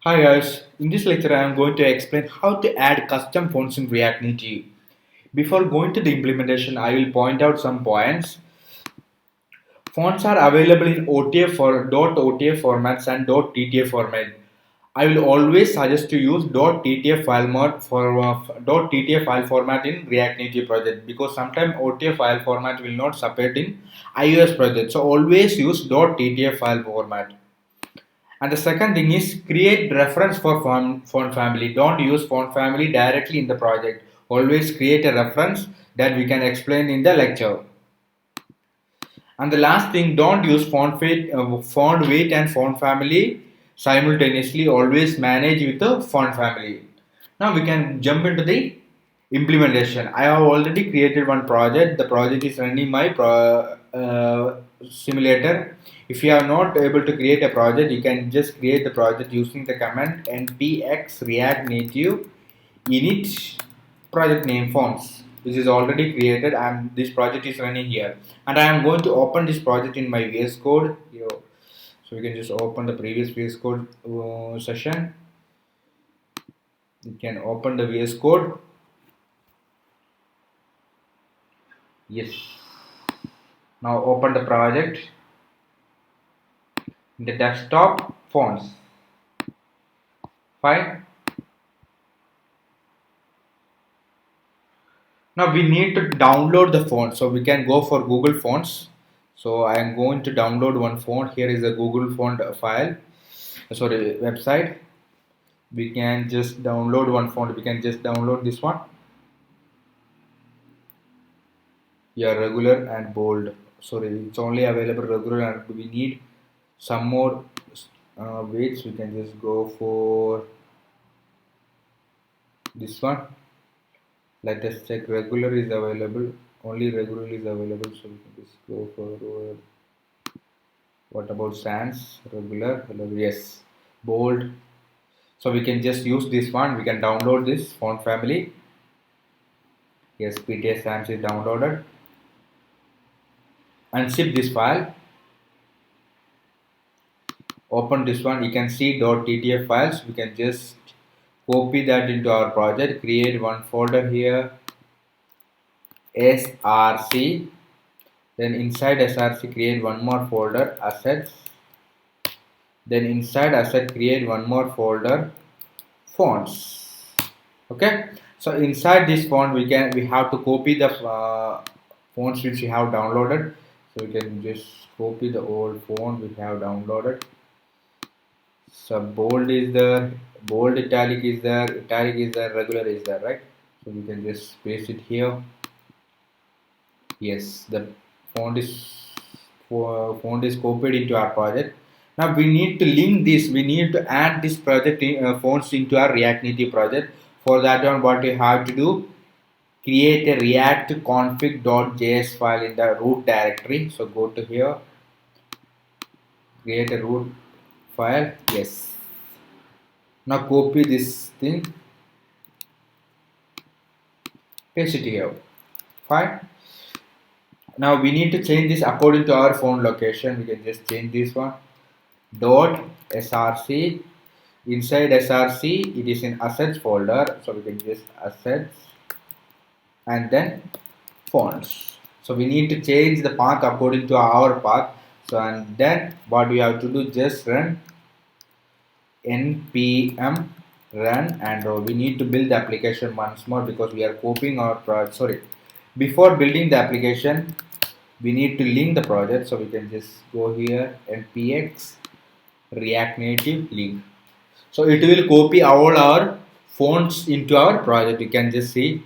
Hi guys, in this lecture I am going to explain how to add custom fonts in React Native. Before going to the implementation, I will point out some points. Fonts are available in OTF for .OTF formats and .TTF format. I will always suggest to use .TTF file .TTF file format in React Native project because sometimes OTF file format will not support in iOS project. So always use .TTF file format. And the second thing is create reference for font family. Don't use font family directly in the project. Always create a reference that we can explain in the lecture. And the last thing, don't use font weight and font family simultaneously. Always manage with the font family. Now we can jump into the implementation. I have already created one project. The project is running my simulator. If you are not able to create a project, you can just create the project using the command npx react native init project name fonts, which is already created, and this project is running here. And I am going to open this project in my VS Code. So we can just open the previous VS Code session. You can open the VS Code. Yes. Now open the project in the desktop fonts. Fine. Now we need to download the font. So we can go for Google Fonts. So I am going to download one font. Here is a Google font file. Sorry, website. We can just download one font. We can just download this one. Yeah, regular and bold. Sorry, it's only available regular, and we need some more weights. We can just go for this one. Let us check regular is available. Only regular is available, so we can just go for what about sans regular? Yes, bold. So we can just use this one. We can download this font family. Yes, PTS sans is downloaded. Unzip this file. Open this one. You can see .ttf files. We can just copy that into our project. Create one folder here. src. Then inside src create one more folder assets. Then inside asset create one more folder fonts. Okay, so inside this font we have to copy the fonts which we have downloaded. So we can just copy the old font we have downloaded. So bold is there, bold italic is there, regular is there, right? So we can just paste it here. Yes, the font is font is copied into our project. Now we need to link this. We need to add this project fonts into our React Native project. For that one, what we have to do, create a react config.js file in the root directory. So go to here, create a root file. Yes. Now copy this thing, paste it here. Fine. Now we need to change this according to our phone location. We can just change this one. Dot src. Inside src, it is in assets folder. So we can just assets and then fonts. So we need to change the path according to our path. So and then what we have to do, just run npm run and we need to build the application once more because we are copying our project. Sorry, before building the application we need to link the project. So we can just go here, npx react native link. So it will copy all our fonts into our project. You can just see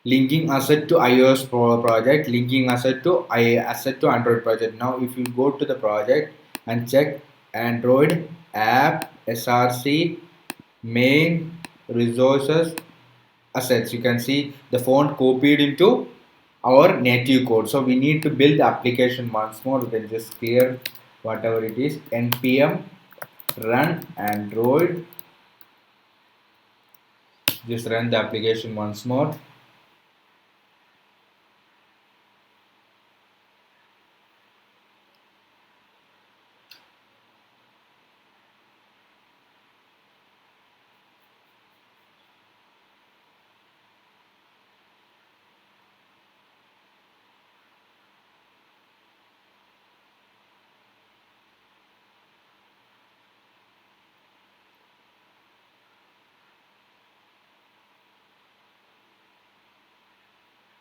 linking asset to iOS project, linking asset to Android project. Now if you go to the project and check Android app src main resources assets, you can see the font copied into our native code. So we need to build the application once more. We can just clear whatever it is, npm run android. Just run the application once more.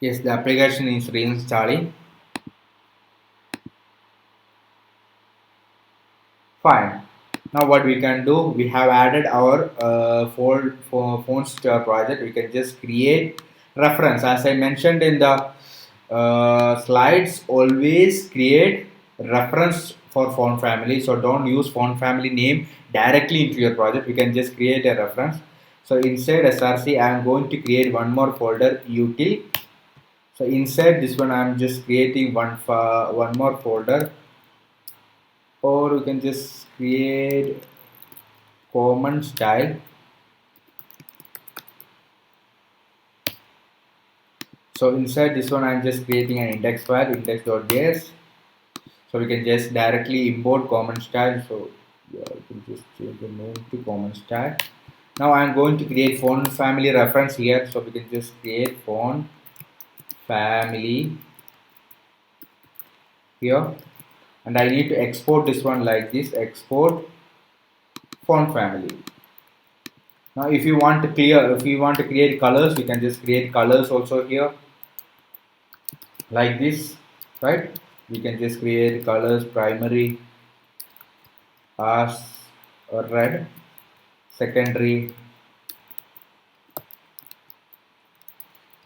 Yes, the application is reinstalling. Fine. Now what we can do, we have added our for phones to our project. We can just create reference. As I mentioned in the slides, always create reference for font family. So don't use font family name directly into your project. We can just create a reference. So inside SRC, I am going to create one more folder, util. So inside this one, I am just creating one more folder, or we can just create common style. So inside this one, I'm just creating an index file, index.js. So we can just directly import common style. So yeah, I can just change the name to common style. Now I'm going to create font family reference here. So we can just create font family here. And I need to export this one like this, export font family. Now if you want to create colors, you can just create colors also here like this, right? We can just create colors, primary as red, secondary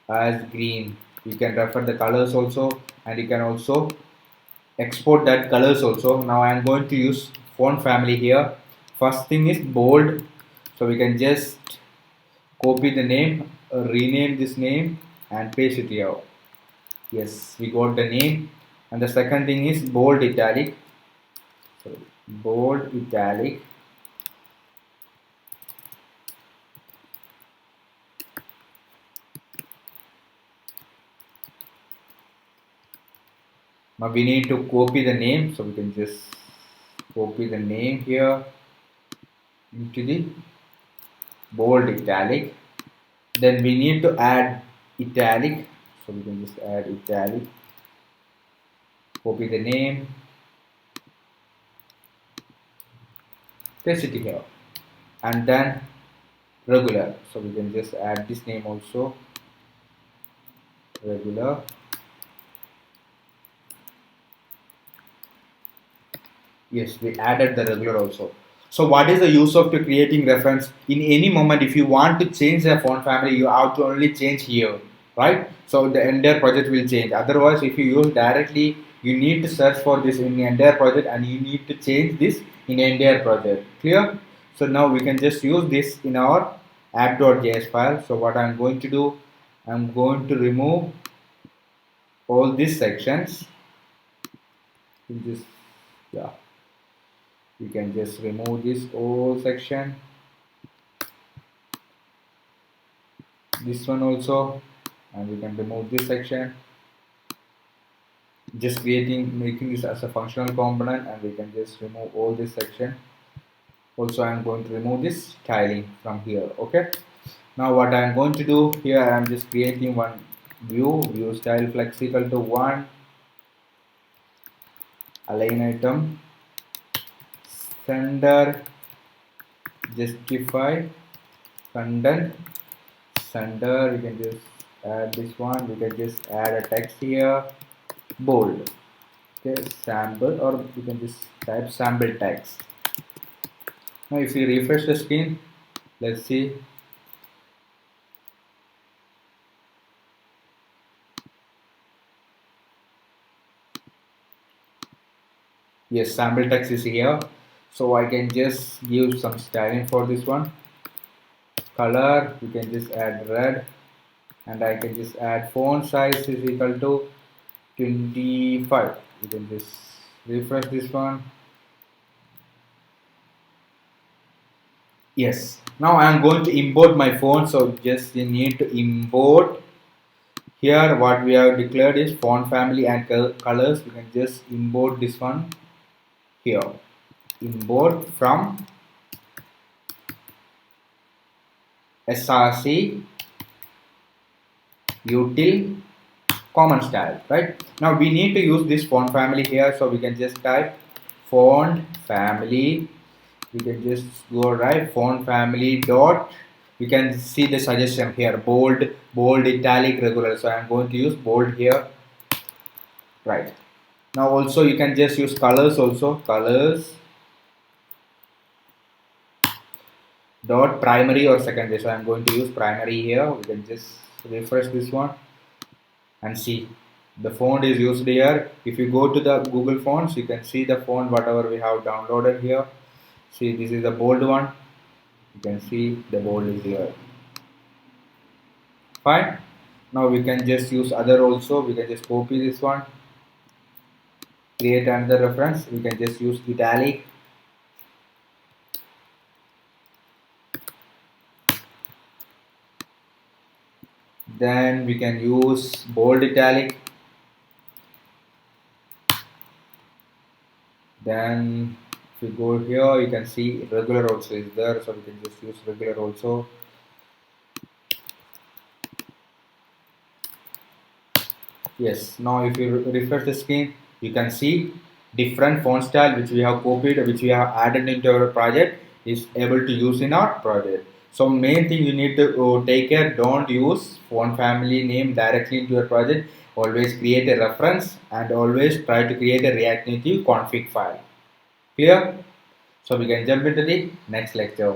as green. You can refer the colors also, and you can also export that colors also. Now I am going to use font family here. First thing is bold, so we can just copy the name, rename this name and paste it here. Yes, we got the name. And the second thing is bold italic. So bold italic. Now we need to copy the name, so we can just copy the name here into the bold italic. Then we need to add italic, so we can just add italic, copy the name, paste it here, and then regular, so we can just add this name also, regular. Yes, we added the regular also. So what is the use of to creating reference? In any moment, if you want to change the font family, you have to only change here, right? So the entire project will change. Otherwise, if you use directly, you need to search for this in the entire project, and you need to change this in the entire project. Clear? So now we can just use this in our app.js file. So what I'm going to do, I'm going to remove all these sections. Just yeah, we can just remove this whole section, this one also, and we can remove this section, just making this as a functional component, and we can just remove all this section. Also I'm going to remove this styling from here. Okay, now what I'm going to do here, I'm just creating one view style flex equal to 1, align item, sender, justify, content, sender. We can just add this one, we can just add a text here, bold. Okay, sample, or we can just type sample text. Now if we refresh the screen, let's see. Yes, sample text is here. So I can just give some styling for this one. Color, we can just add red, and I can just add font size is equal to 25. You can just refresh this one. Yes, now I am going to import my font, so just you need to import. Here what we have declared is font family and colors. We can just import this one here, import from src util common style. Right, now we need to use this font family here, so we can just type font family. We can just go right, font family dot, you can see the suggestion here: bold, italic, regular. So I'm going to use bold here. Right. Now also you can just use colors also. Colors dot primary or secondary. So I'm going to use primary here. We can just refresh this one and see the font is used here. If you go to the Google Fonts, you can see the font whatever we have downloaded here. See, this is the bold one. You can see the bold is here. Fine. Now we can just use other also. We can just copy this one, create another reference. We can just use italic. Then we can use bold italic. Then if you go here, you can see regular also is there. So we can just use regular also. Yes, now if you refresh the screen, you can see different font style which we have copied, which we have added into our project is able to use in our project. So main thing you need to take care, don't use font family name directly into your project. Always create a reference and always try to create a React Native config file. Clear? So we can jump into the next lecture.